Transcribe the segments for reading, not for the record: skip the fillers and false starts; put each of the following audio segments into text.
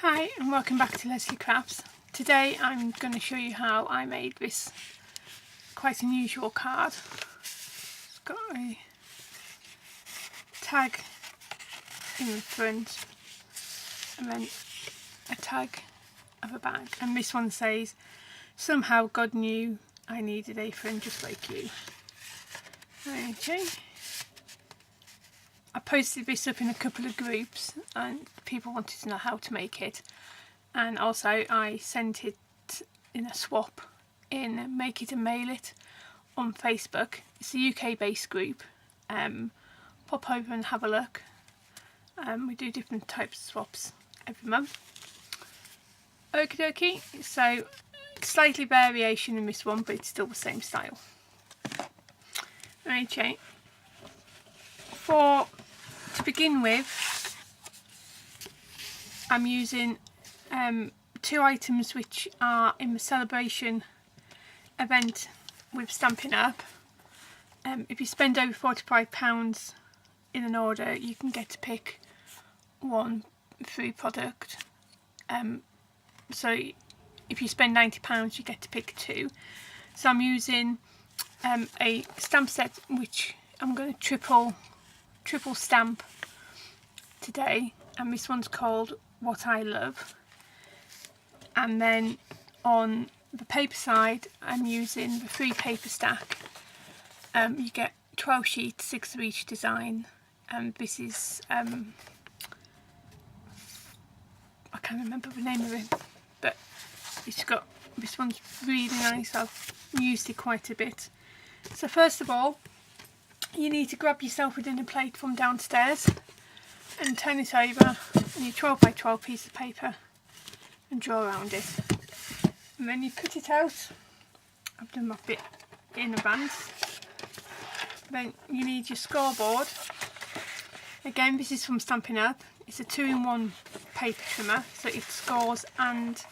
Hi and welcome back to Leslie Crafts. Today I'm going to show you how I made this quite unusual card. It's got a tag in the front and then a tag of a bag, and this one says, "Somehow God knew I needed a friend just like you." Okay. I posted this up in a couple of groups and people wanted to know how to make it, and also I sent it in a swap in Make It and Mail It on Facebook. It's a UK based group. Pop over and have a look. We do different types of swaps every month. Okie dokie, so slightly variation in this one, but it's still the same style. Okay, to begin with, I'm using two items which are in the celebration event with Stampin' Up. If you spend over £45 in an order, you can get to pick one free product. So if you spend £90, you get to pick two. So I'm using a stamp set which I'm going to triple stamp today, and this one's called What I Love. And then on the paper side I'm using the free paper stack. You get 12 sheets, 6 of each design, and this is I can't remember the name of it, but this one's really nice. I've used it quite a bit. So first of all, you need to grab yourself a dinner plate from downstairs and turn it over on your 12 by 12 piece of paper and draw around it. And then you cut it out. I've done my bit in advance. Then you need your scoreboard. Again, this is from Stampin' Up. It's a 2-in-1 paper trimmer, so it scores and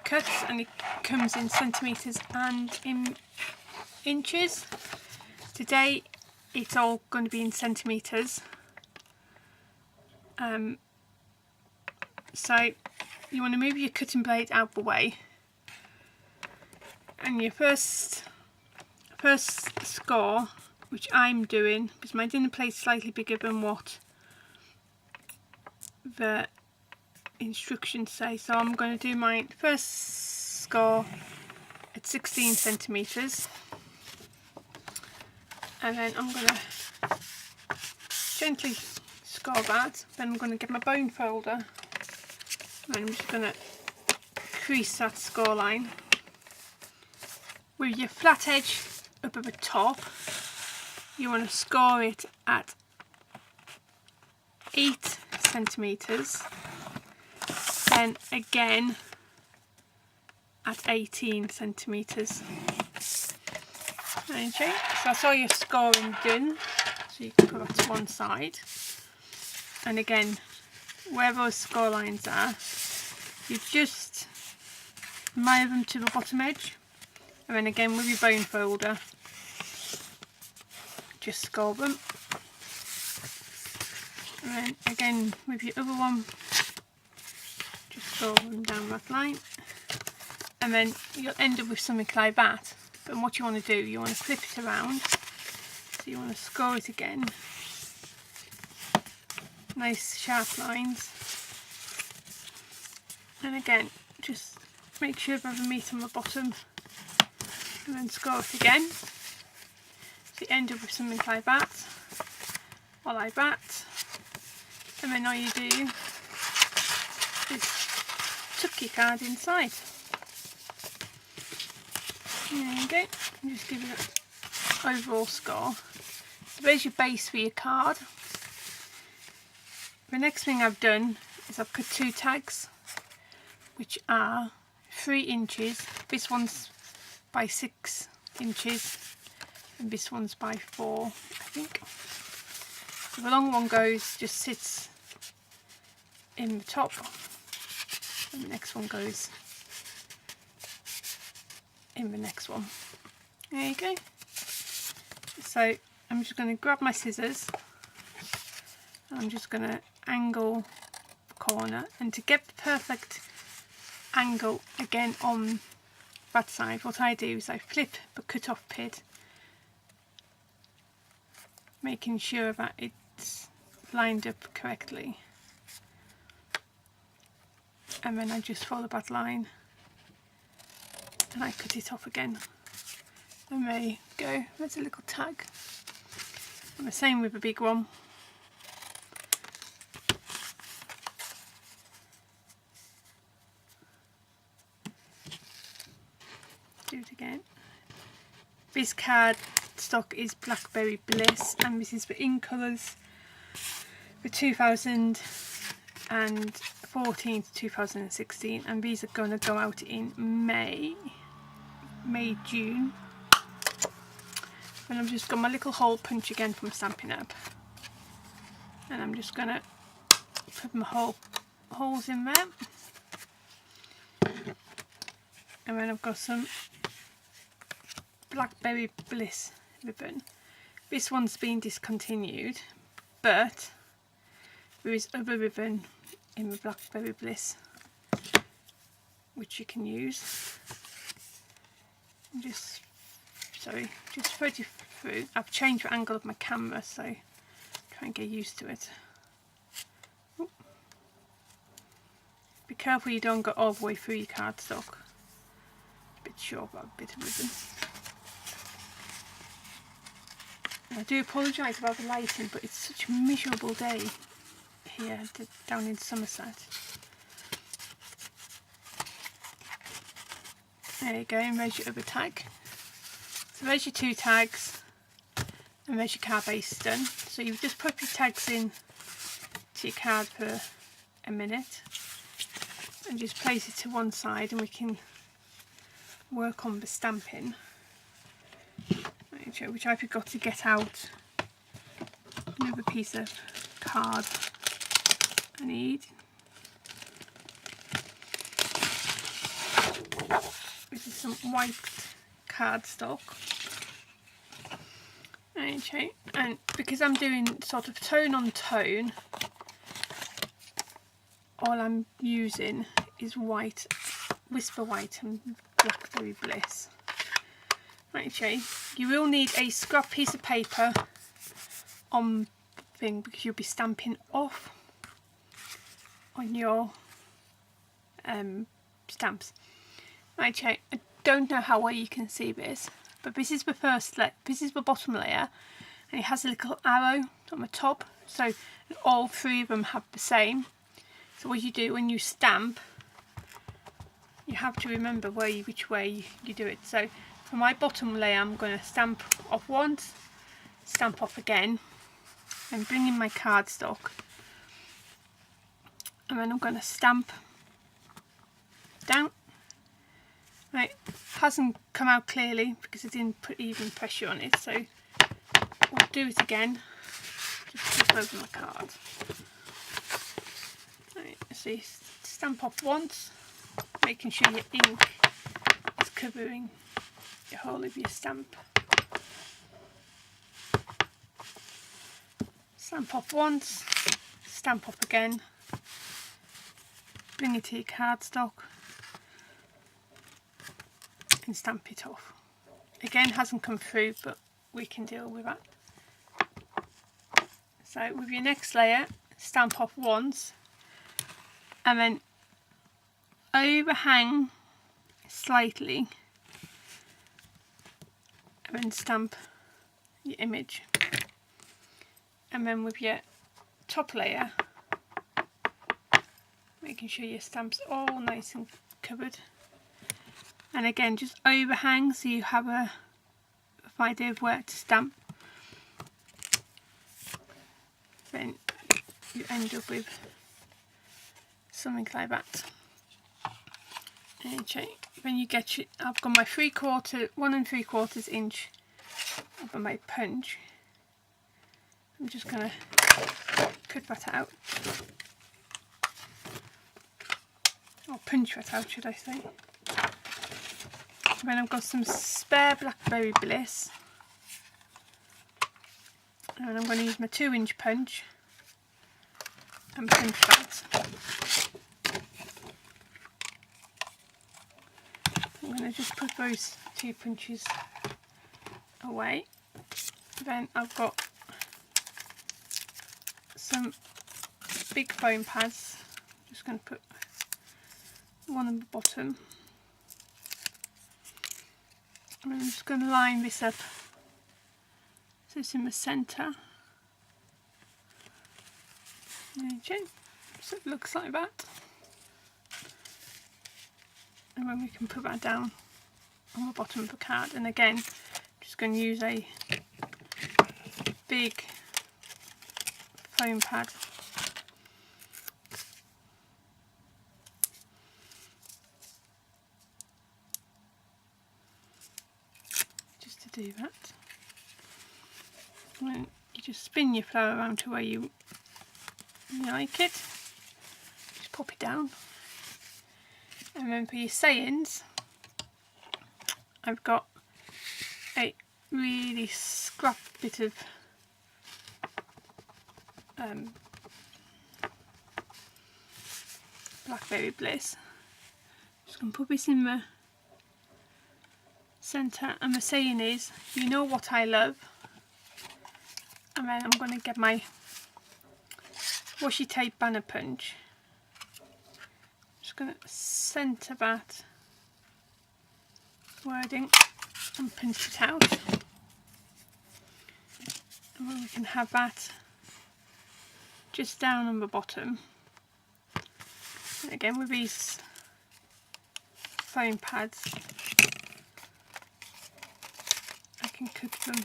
cuts, and it comes in centimetres and in inches. Today it's all going to be in centimetres. So you want to move your cutting blade out of the way, and your first score, which I'm doing because my dinner plate's slightly bigger than what the instructions say, so I'm going to do my first score at 16 centimetres, and then I'm going to gently score that. Then I'm going to get my bone folder and I'm just going to crease that score line with your flat edge up at the top. You want to score it at 8 centimetres, then again at 18 centimetres. Okay, so that's all your scoring done, so you can put that to one side. And again, where those score lines are, you just mire them to the bottom edge, and then again with your bone folder just score them, and then again with your other one just score them down that line, and then you'll end up with something like that. But what you want to do, you want to flip it around, so you want to score it again, nice sharp lines, and again just make sure you have a meat on the bottom, and then score it again. So you end up with something like that, or like that, and then all you do is tuck your card inside. There you go, and just give it an overall score. So there's your base for your card. The next thing I've done is I've cut 2 tags which are 3 inches. This one's by 6 inches and this one's by 4, I think. So the long one just sits in the top, and the next one goes in the next one. There you go. So I'm just going to grab my scissors and I'm just going to angle the corner, and to get the perfect angle again on that side, what I do is I flip the cut-off pit, making sure that it's lined up correctly, and then I just follow that line and I cut it off again. And there you go, there's a little tag. And the same with the big one. Do it again. This card stock is Blackberry Bliss, and this is the in colours for 2014 to 2016, and these are going to go out in May, June. And I've just got my little hole punch again from Stampin' Up, and I'm just going to put my holes in there, and then I've got some Blackberry Bliss ribbon. This one's been discontinued, but there is other ribbon in the Blackberry Bliss which you can use. Just thread it through. I've changed the angle of my camera, so try and get used to it. Ooh. Be careful you don't go all the way through your cardstock. A bit short, but a bit of ribbon. I do apologise about the lighting, but it's such a miserable day here down in Somerset. There you go, and there's your other tag. So there's your 2 tags, and there's your card base done. So you just put your tags in to your card for a minute, and just place it to one side, and we can work on the stamping, which I forgot to get out another piece of card I need. This is some white cardstock. Okay, and because I'm doing sort of tone on tone, all I'm using is white, Whisper White and Blackberry Bliss. Okay, you will need a scrap piece of paper on the thing because you'll be stamping off on your stamps. Okay, I don't know how well you can see this, but this is the first layer, this is the bottom layer, and it has a little arrow on the top, so all 3 of them have the same. So what you do when you stamp, you have to remember which way you do it. So for my bottom layer, I'm going to stamp off once, stamp off again, and bring in my cardstock, and then I'm going to stamp down. Right, hasn't come out clearly because I didn't put even pressure on it, so we'll do it again. Just flip over my card. Right, so you stamp off once, making sure your ink is covering the whole of your stamp. Stamp off once, stamp off again, bring it to your cardstock, and stamp it off. Again, hasn't come through, but we can deal with that. So with your next layer, stamp off once, and then overhang slightly, and then stamp your image. And then with your top layer, making sure your stamp's all nice and covered. And again, just overhang so you have a rough idea of where to stamp. Then you end up with something like that. Okay, when you get your, I've got my 1 3/4 inch of my punch. I'm just going to cut that out, or punch that out, should I say. Then I've got some spare Blackberry Bliss, and I'm going to use my 2-inch punch and pinch that. I'm going to just put those 2 punches away. Then I've got some big foam pads. I'm just going to put one on the bottom. And I'm just going to line this up so it's in the centre. Okay, so it looks like that. And then we can put that down on the bottom of the card. And again, just going to use a big foam pad. Just to do that. And then you just spin your flower around to where you like it. Just pop it down. And then for your sayings, I've got a really scrap bit of Blackberry Bliss. Just going to put this in the centre, and the saying is, you know what I love. And then I'm going to get my washi tape banner punch. Just going to centre that wording and pinch it out. And then we can have that just down on the bottom. And again with these foam pads, I can cook them.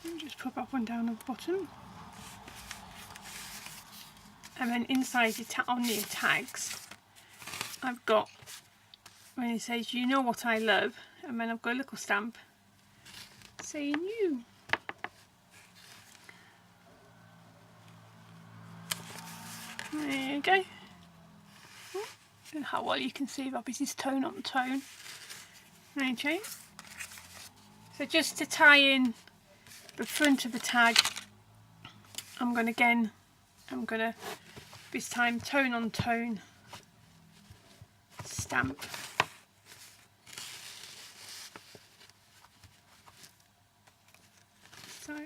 And just put that one down at the bottom. And then inside on the tags, I've got, when it says, you know what I love, and then I've got a little stamp saying you. There you go. And how well you can see that this is tone on tone. Okay. So just to tie in the front of the tag, I'm going to this time tone on tone stamp. So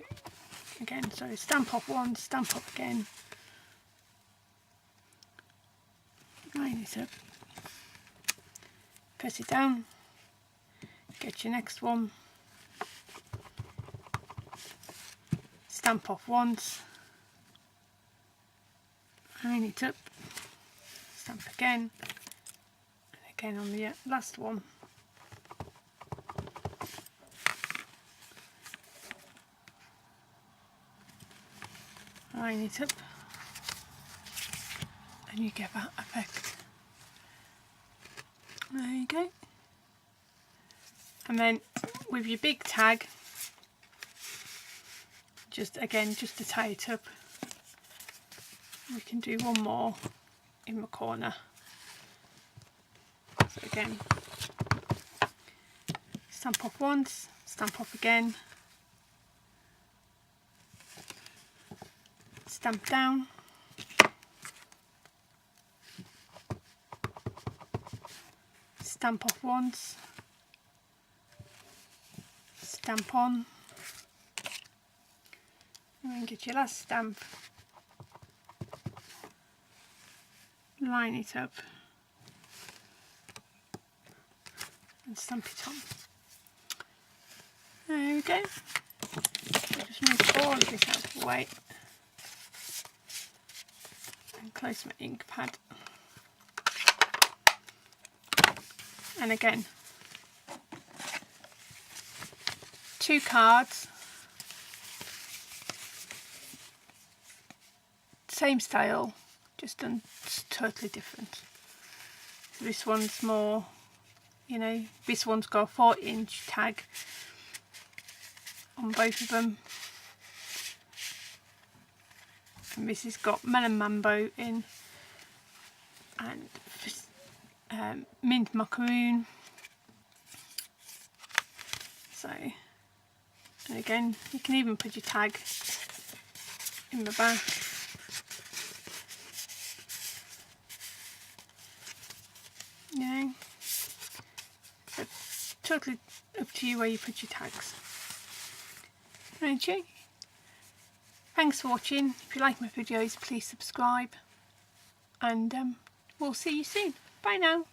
again, so stamp off one, stamp off again, line it up, press it down, get your next one, stamp off once, line it up, stamp again, and again on the last one. Line it up, and you get that effect. There you go. And then with your big tag, just to tie it up, we can do one more in the corner. So again, stamp off once, stamp off again, stamp down, stamp off once, stamp on, and then get your last stamp, line it up and stamp it on. There we go. So just move all of this out of the way and close my ink pad. And again, 2 cards, same style, just done totally different. So this one's more, this one's got a 4-inch tag on both of them, and this has got Melon Mambo in and mint macaroon. So, and again, you can even put your tag in the back. You know, so totally up to you where you put your tags. Okay. Thanks for watching. If you like my videos, please subscribe, and we'll see you soon. Bye now.